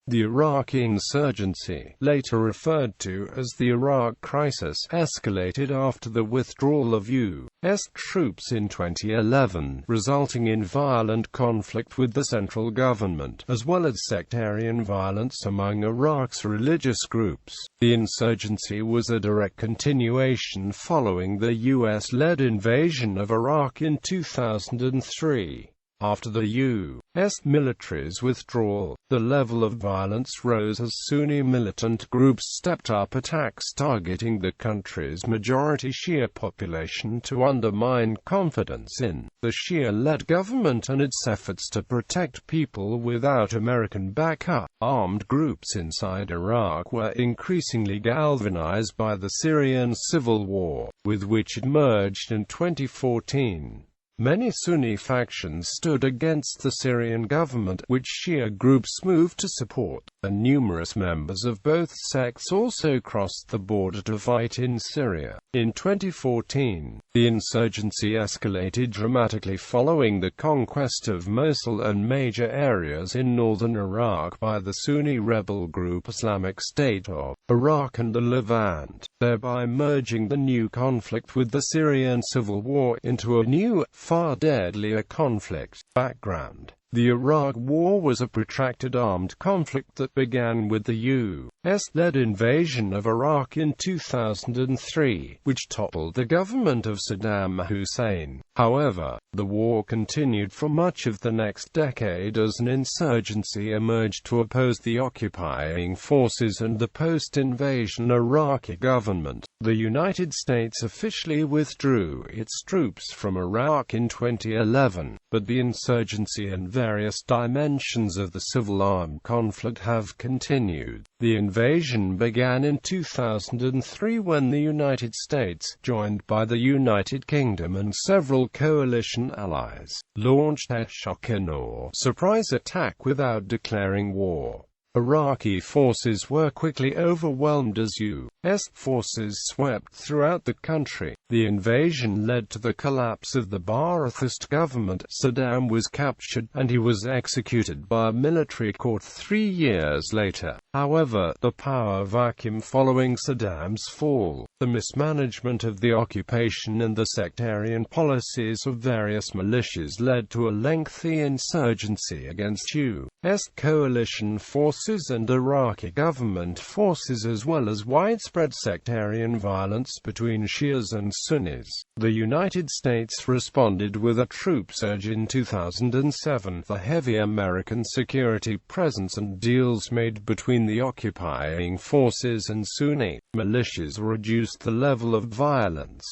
The Iraqi Insurgency, later referred to as the Iraq Crisis, escalated after the withdrawal of U.S. troops in 2011, resulting in violent conflict with the central government, as well as sectarian violence among Iraq's religious groups. The insurgency was a direct continuation following the U.S.-led invasion of Iraq in 2003. After the U.S. military's withdrawal, the level of violence rose as Sunni militant groups stepped up attacks targeting the country's majority Shia population to undermine confidence in the Shia-led government and its efforts to protect people without American backup. Armed groups inside Iraq were increasingly galvanized by the Syrian Civil War, with which it merged in 2014. Many Sunni factions stood against the Syrian government, which Shia groups moved to support, and numerous members of both sects also crossed the border to fight in Syria. In 2014, the insurgency escalated dramatically following the conquest of Mosul and major areas in northern Iraq by the Sunni rebel group Islamic State of Iraq and the Levant, thereby merging the new conflict with the Syrian Civil War into a new, far deadlier conflict. Background: the Iraq War was a protracted armed conflict that began with the U.S.-led invasion of Iraq in 2003, which toppled the government of Saddam Hussein. However, the war continued for much of the next decade as an insurgency emerged to oppose the occupying forces and the post-invasion Iraqi government. The United States officially withdrew its troops from Iraq in 2011, but the insurgency and various dimensions of the civil armed conflict have continued. The invasion began in 2003 when the United States, joined by the United Kingdom and several coalition allies, launched a shocking or surprise attack without declaring war. Iraqi forces were quickly overwhelmed as U.S. forces swept throughout the country. The invasion led to the collapse of the Ba'athist government. Saddam was captured, and he was executed by a military court 3 years later. However, the power vacuum following Saddam's fall, the mismanagement of the occupation and the sectarian policies of various militias led to a lengthy insurgency against U.S. coalition forces and Iraqi government forces, as well as widespread sectarian violence between Shias and Sunnis. The United States responded with a troop surge in 2007. The heavy American security presence and deals made between the occupying forces and Sunni militias reduced the level of violence.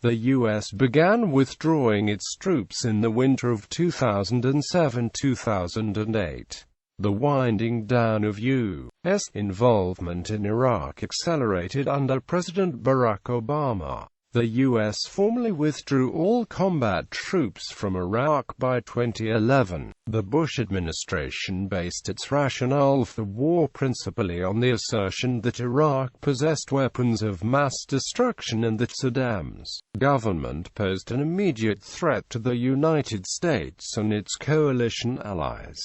The U.S. began withdrawing its troops in the winter of 2007-2008. The winding down of U.S. involvement in Iraq accelerated under President Barack Obama. The U.S. formally withdrew all combat troops from Iraq by 2011. The Bush administration based its rationale for the war principally on the assertion that Iraq possessed weapons of mass destruction and that Saddam's government posed an immediate threat to the United States and its coalition allies.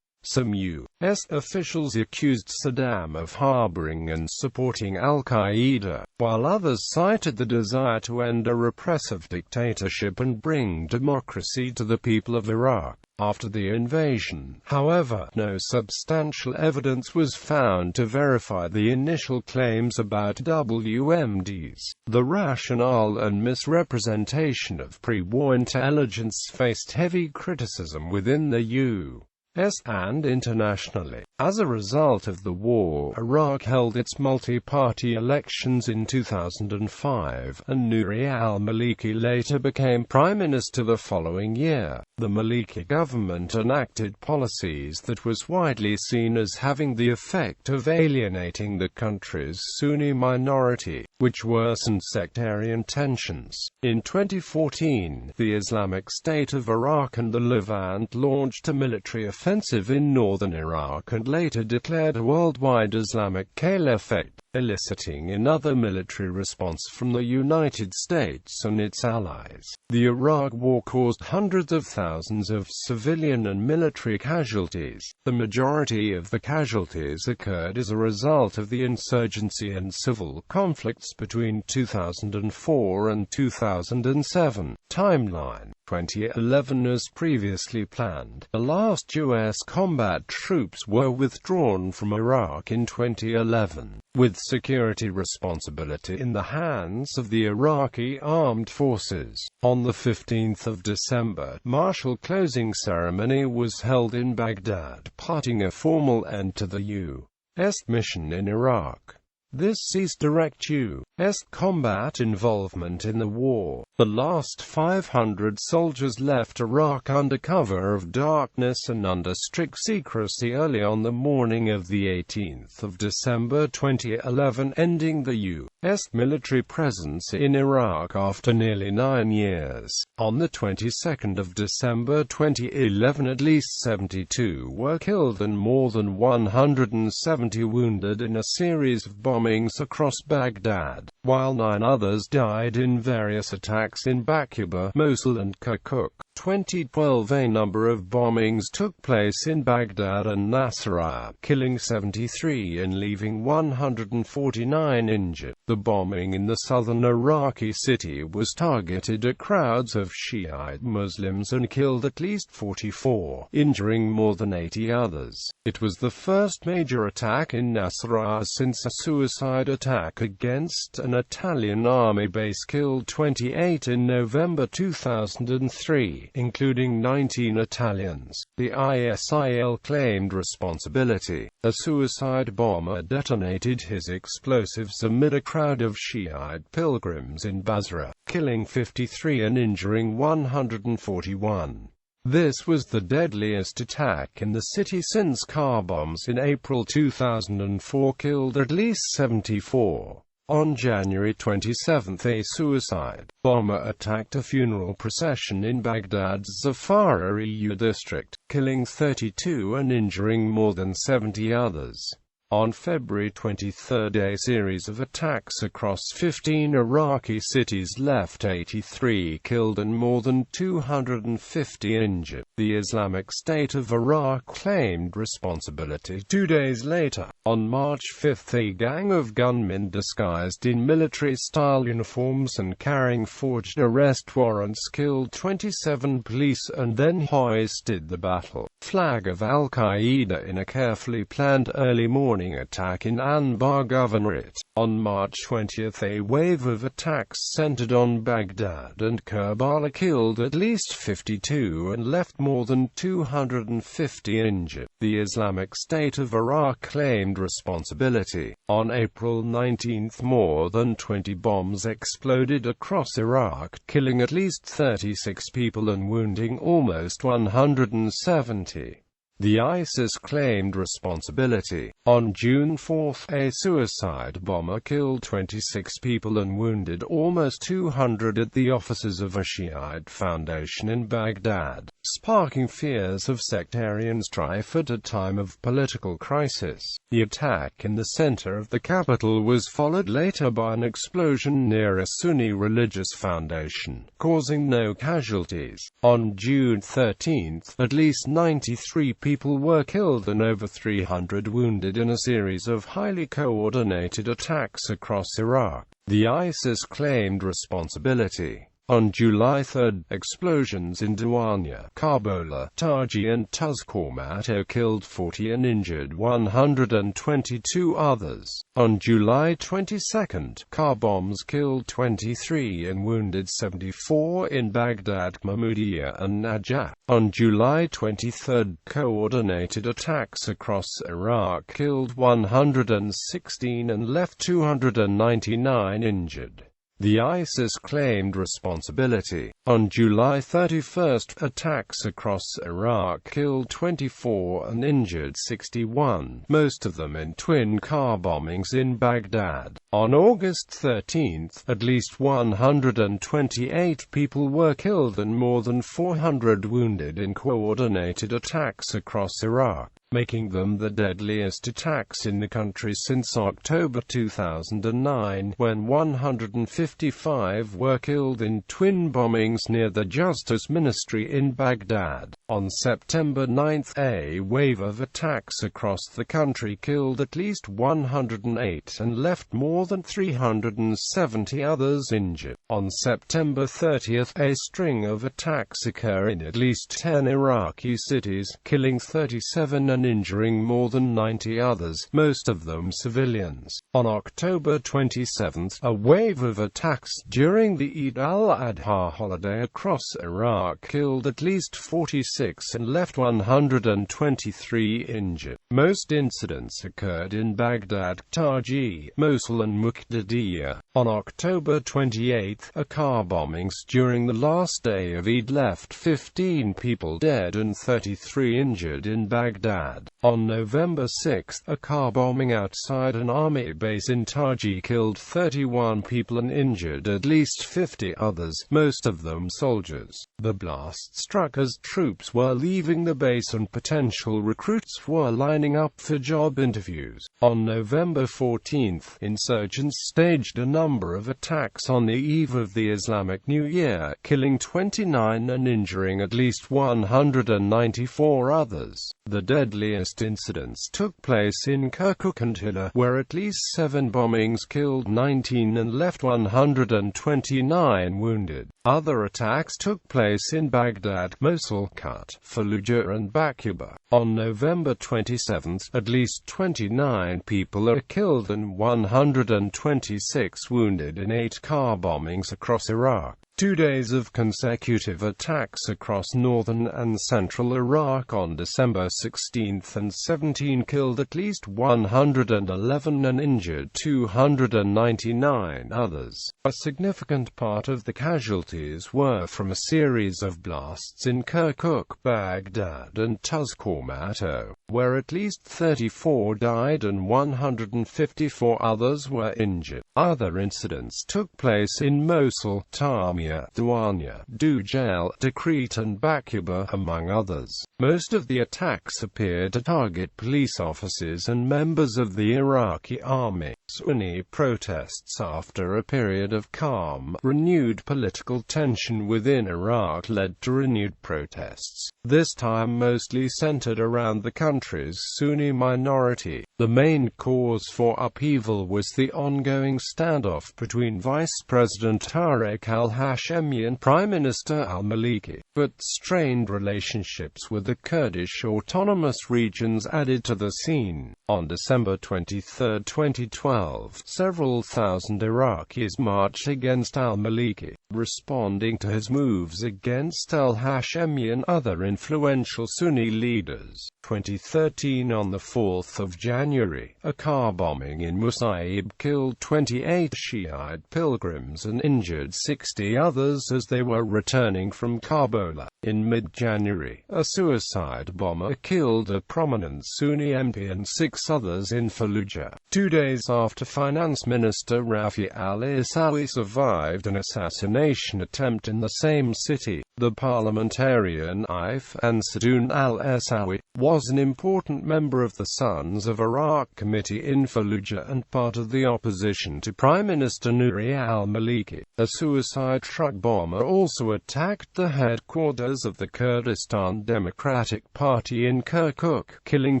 Some U.S. officials accused Saddam of harboring and supporting al-Qaeda, while others cited the desire to end a repressive dictatorship and bring democracy to the people of Iraq. After the invasion, however, no substantial evidence was found to verify the initial claims about WMDs. The rationale and misrepresentation of pre-war intelligence faced heavy criticism within the U.S. and internationally. As a result of the war, Iraq held its multi-party elections in 2005, and Nouri al-Maliki later became prime minister the following year. The Maliki government enacted policies that was widely seen as having the effect of alienating the country's Sunni minority, which worsened sectarian tensions. In 2014, the Islamic State of Iraq and the Levant launched a military offensive in northern Iraq and later declared a worldwide Islamic caliphate. eliciting another military response from the United States and its allies. The Iraq War caused hundreds of thousands of civilian and military casualties. The majority of the casualties occurred as a result of the insurgency and civil conflicts between 2004 and 2007. Timeline: 2011. As previously planned, the last U.S. combat troops were withdrawn from Iraq in 2011, with security responsibility in the hands of the Iraqi armed forces. On the 15th of December, martial closing ceremony was held in Baghdad, putting a formal end to the U.S. mission in Iraq. This sees direct U.S. combat involvement in the war. The last 500 soldiers left Iraq under cover of darkness and under strict secrecy early on the morning of the 18th of December 2011, ending the U.S. military presence in Iraq after nearly 9 years. On the 22nd of December 2011, at least 72 were killed and more than 170 wounded in a series of bombings across Baghdad, while 9 others died in various attacks in Baquba, Mosul and Kirkuk. 2012. A number of bombings took place in Baghdad and Nasiriyah, killing 73 and leaving 149 injured. The bombing in the southern Iraqi city was targeted at crowds of Shiite Muslims and killed at least 44, injuring more than 80 others. It was the first major attack in Nasiriyah since a suicide attack against an Italian army base killed 28 in November 2003, including 19 Italians. The ISIL claimed responsibility. A suicide bomber detonated his explosives amid a crowd of Shiite pilgrims in Basra, killing 53 and injuring 141. This was the deadliest attack in the city since car bombs in April 2004 killed at least 74. On January 27, a suicide bomber attacked a funeral procession in Baghdad's Zafara EU district, killing 32 and injuring more than 70 others. On February 23, a series of attacks across 15 Iraqi cities left 83 killed and more than 250 injured. The Islamic State of Iraq claimed responsibility 2 days later. On March 5, a gang of gunmen disguised in military-style uniforms and carrying forged arrest warrants killed 27 police and then hoisted the battle flag of al-Qaeda in a carefully planned early morning attack in Anbar Governorate. On March 20, a wave of attacks centered on Baghdad and Karbala killed at least 52 and left more than 250 injured. The Islamic State of Iraq claimed responsibility. On April 19, more than 20 bombs exploded across Iraq, killing at least 36 people and wounding almost 170. The ISIS claimed responsibility. On June 4, a suicide bomber killed 26 people and wounded almost 200 at the offices of a Shiite foundation in Baghdad, sparking fears of sectarian strife at a time of political crisis. The attack in the center of the capital was followed later by an explosion near a Sunni religious foundation, causing no casualties. On June 13, at least 93 people were killed and over 300 wounded in a series of highly coordinated attacks across Iraq. The ISIS claimed responsibility. On July 3, explosions in Diwania, Karbala, Taji and Tuzkormato killed 40 and injured 122 others. On July 22, car bombs killed 23 and wounded 74 in Baghdad, Mahmudiyah and Najaf. On July 23, coordinated attacks across Iraq killed 116 and left 299 injured. The ISIS claimed responsibility. On July 31, attacks across Iraq killed 24 and injured 61, most of them in twin car bombings in Baghdad. On August 13, at least 128 people were killed and more than 400 wounded in coordinated attacks across Iraq. making them the deadliest attacks in the country since October 2009, when 155 were killed in twin bombings near the Justice Ministry in Baghdad. On September 9, a wave of attacks across the country killed at least 108 and left more than 370 others injured. On September 30, a string of attacks occurred in at least 10 Iraqi cities, killing 37 and injuring more than 90 others, most of them civilians. On October 27, a wave of attacks during the Eid al-Adha holiday across Iraq killed at least 46 and left 123 injured. Most incidents occurred in Baghdad, Taji, Mosul and Muqtadiyah. On October 28, a car bombings during the last day of Eid left 15 people dead and 33 injured in Baghdad. On November 6, a car bombing outside an army base in Taji killed 31 people and injured at least 50 others, most of them soldiers. The blast struck as troops were leaving the base and potential recruits were lining up for job interviews. On November 14, insurgents staged a number of attacks on the eve of the Islamic New Year, killing 29 and injuring at least 194 others. The deadliest incidents took place in Kirkuk and Hilla, where at least 7 bombings killed 19 and left 129 wounded. Other attacks took place in Baghdad, Mosul, Kut, Fallujah and Baquba. On November 27, at least 29 people are killed and 126 wounded in 8 car bombings across Iraq. 2 days of consecutive attacks across northern and central Iraq on December 16 and 17 killed at least 111 and injured 299 others. A significant part of the casualties were from a series of blasts in Kirkuk, Baghdad and Tuzkomato, where at least 34 died and 154 others were injured. Other incidents took place in Mosul, Tamia, Duanya, Dujal, Tikrit and Baquba, among others. Most of the attacks appeared to target police officers and members of the Iraqi army. Sweeney protests after a period of calm. Renewed political tension within Iraq led to renewed protests, this time mostly centered around the country's Sunni minority. The main cause for upheaval was the ongoing standoff between Vice President Tariq al-Hashemi and Prime Minister al-Maliki, but strained relationships with the Kurdish autonomous regions added to the scene. On December 23, 2012, several thousand Iraqis marched against al-Maliki, responding to his moves against al-Hashemi and other influential Sunni leaders. 2013 On the 4th of January, a car bombing in Musaib killed 28 Shiite pilgrims and injured 60 others as they were returning from Karbala. In mid-January, a suicide bomber killed a prominent Sunni MP and 6 others in Fallujah. 2 days after Finance Minister Rafi al-Isawi survived an assassination attempt in the same city, the parliamentarian If Ansadoun al-Isawi was an important member of the Sons of Iraq Committee in Fallujah and part of the opposition to Prime Minister Nouri al-Maliki. A suicide truck bomber also attacked the headquarters of the Kurdistan Democratic Party in Kirkuk, killing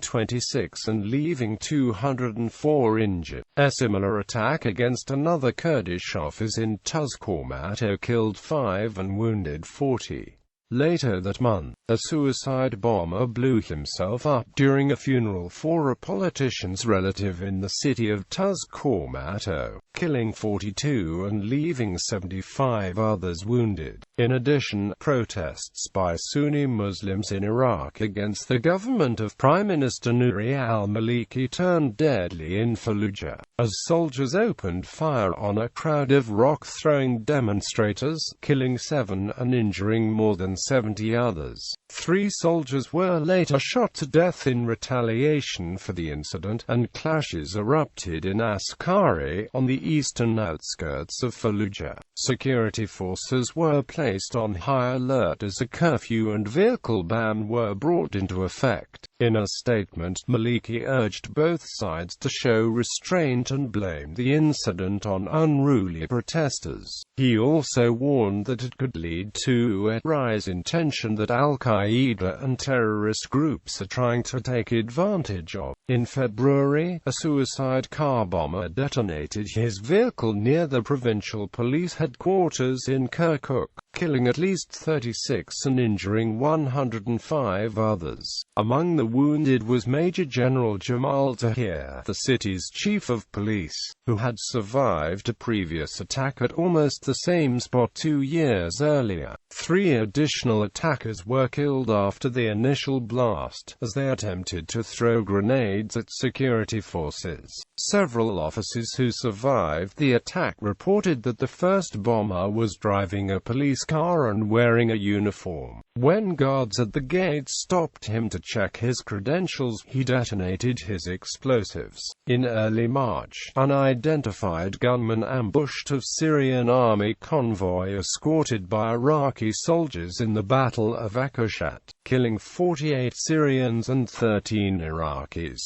26 and leaving 204 injured. A similar attack against another Kurdish office in Tuzkomato killed 5 and wounded 40. Later that month, a suicide bomber blew himself up during a funeral for a politician's relative in the city of Tuzkomato, killing 42 and leaving 75 others wounded. In addition, protests by Sunni Muslims in Iraq against the government of Prime Minister Nouri al-Maliki turned deadly in Fallujah, as soldiers opened fire on a crowd of rock-throwing demonstrators, killing 7 and injuring more than 70 others. 3 soldiers were later shot to death in retaliation for the incident, and clashes erupted in Askari, on the eastern outskirts of Fallujah. Security forces were placed on high alert as a curfew and vehicle ban were brought into effect. In a statement, Maliki urged both sides to show restraint and blamed the incident on unruly protesters. He also warned that it could lead to a rise in tension that al-Qaeda and terrorist groups are trying to take advantage of. In February, a suicide car bomber detonated his vehicle near the provincial police headquarters in Kirkuk, killing at least 36 and injuring 105 others. Among the wounded was Major General Jamal Tahir, the city's chief of police, who had survived a previous attack at almost the same spot 2 years earlier. 3 additional attackers were killed after the initial blast, as they attempted to throw grenades at security forces. Several officers who survived the attack reported that the first bomber was driving a police car and wearing a uniform. When guards at the gate stopped him to check his credentials, he detonated his explosives. In early March, unidentified gunmen ambushed a Syrian army convoy escorted by Iraqi soldiers in the Battle of Akushat, killing 48 Syrians and 13 Iraqis.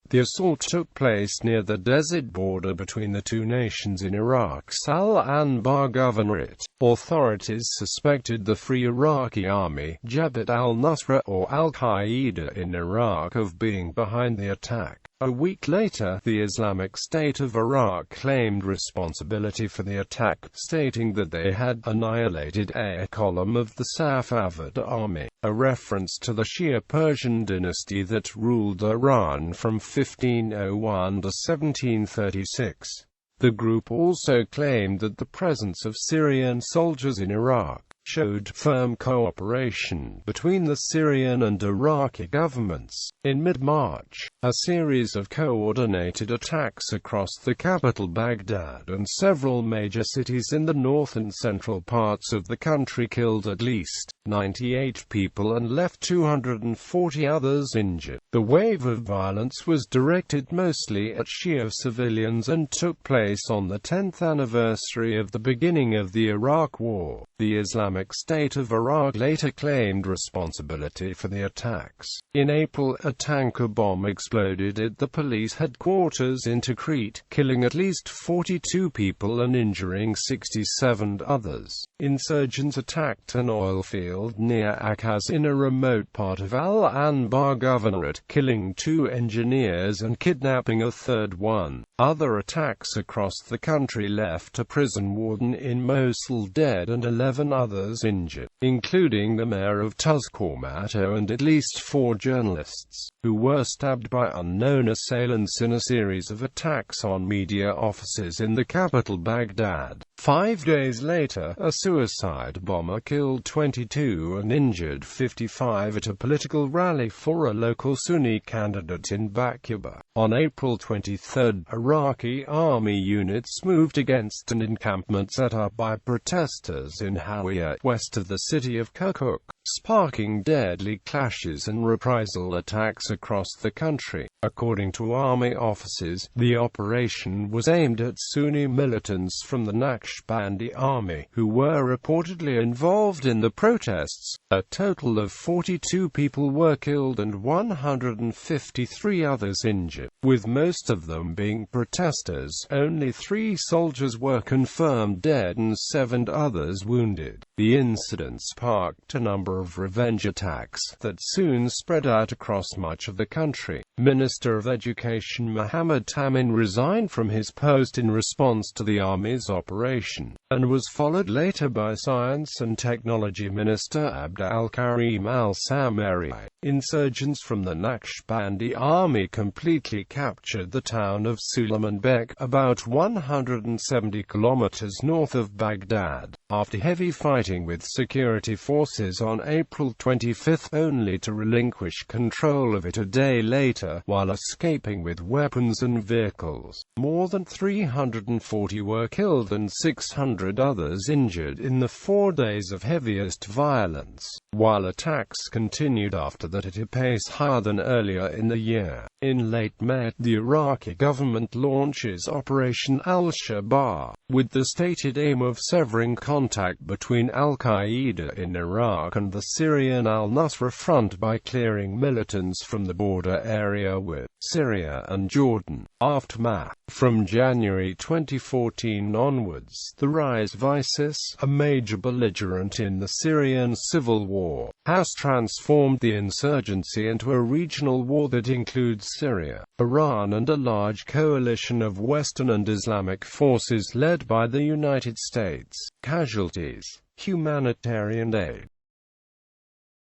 The assault took place near the desert border between the two nations in Iraq's Al-Anbar Governorate. Authorities suspected the Free Iraqi Army, Jabhat al-Nusra or Al-Qaeda in Iraq of being behind the attack. A week later, the Islamic State of Iraq claimed responsibility for the attack, stating that they had annihilated a column of the Safavid army, a reference to the Shia Persian dynasty that ruled Iran from 1501 to 1736. The group also claimed that the presence of Syrian soldiers in Iraq showed firm cooperation between the Syrian and Iraqi governments. In mid-March, a series of coordinated attacks across the capital Baghdad and several major cities in the north and central parts of the country killed at least 98 people and left 240 others injured. The wave of violence was directed mostly at Shia civilians and took place on the 10th anniversary of the beginning of the Iraq War. The Islamic State of Iraq later claimed responsibility for the attacks. In April, a tanker bomb exploded at the police headquarters in Tikrit, killing at least 42 people and injuring 67 others. Insurgents attacked an oil field near Akaz in a remote part of Al-Anbar Governorate, killing 2 engineers and kidnapping a third one. Other attacks across the country left a prison warden in Mosul dead and 11 others injured, including the mayor of Tuzkormato and at least 4 journalists, who were stabbed by unknown assailants in a series of attacks on media offices in the capital Baghdad. 5 days later, a suicide bomber killed 22 and injured 55 at a political rally for a local Sunni candidate in Bakuba. On April 23, Iraqi army units moved against an encampment set up by protesters in Hawiyat, west of the city of Kirkuk, sparking deadly clashes and reprisal attacks across the country. According to army officers, the operation was aimed at Sunni militants from the Naqshbandi army, who were reportedly involved in the protests. A total of 42 people were killed and 153 others injured, with most of them being protesters. Only 3 soldiers were confirmed dead and 7 others wounded. The incident sparked a number of revenge attacks that soon spread out across much of the country. Minister of Education Mohammed Tamin resigned from his post in response to the army's operation, and was followed later by Science and Technology Minister Abd al-Karim al-Samari. Insurgents from the Naqshbandi army completely captured the town of Sulaymanbek, about 170 kilometers north of Baghdad, after heavy fighting with security forces on April 25, only to relinquish control of it a day later, while escaping with weapons and vehicles. More than 340 were killed and 600 others injured in the 4 days of heaviest violence, while attacks continued after that at a pace higher than earlier in the year. In late May, the Iraqi government launches Operation al-Shabaab, with the stated aim of severing contact between al-Qaeda in Iraq and the Syrian al-Nusra Front by clearing militants from the border area with Syria and Jordan. Aftermath. From January 2014 onwards, the rise of ISIS, a major belligerent in the Syrian Civil War, has transformed the insurgency into a regional war that includes Syria, Iran and a large coalition of Western and Islamic forces led by the United States. Casualties. Humanitarian aid.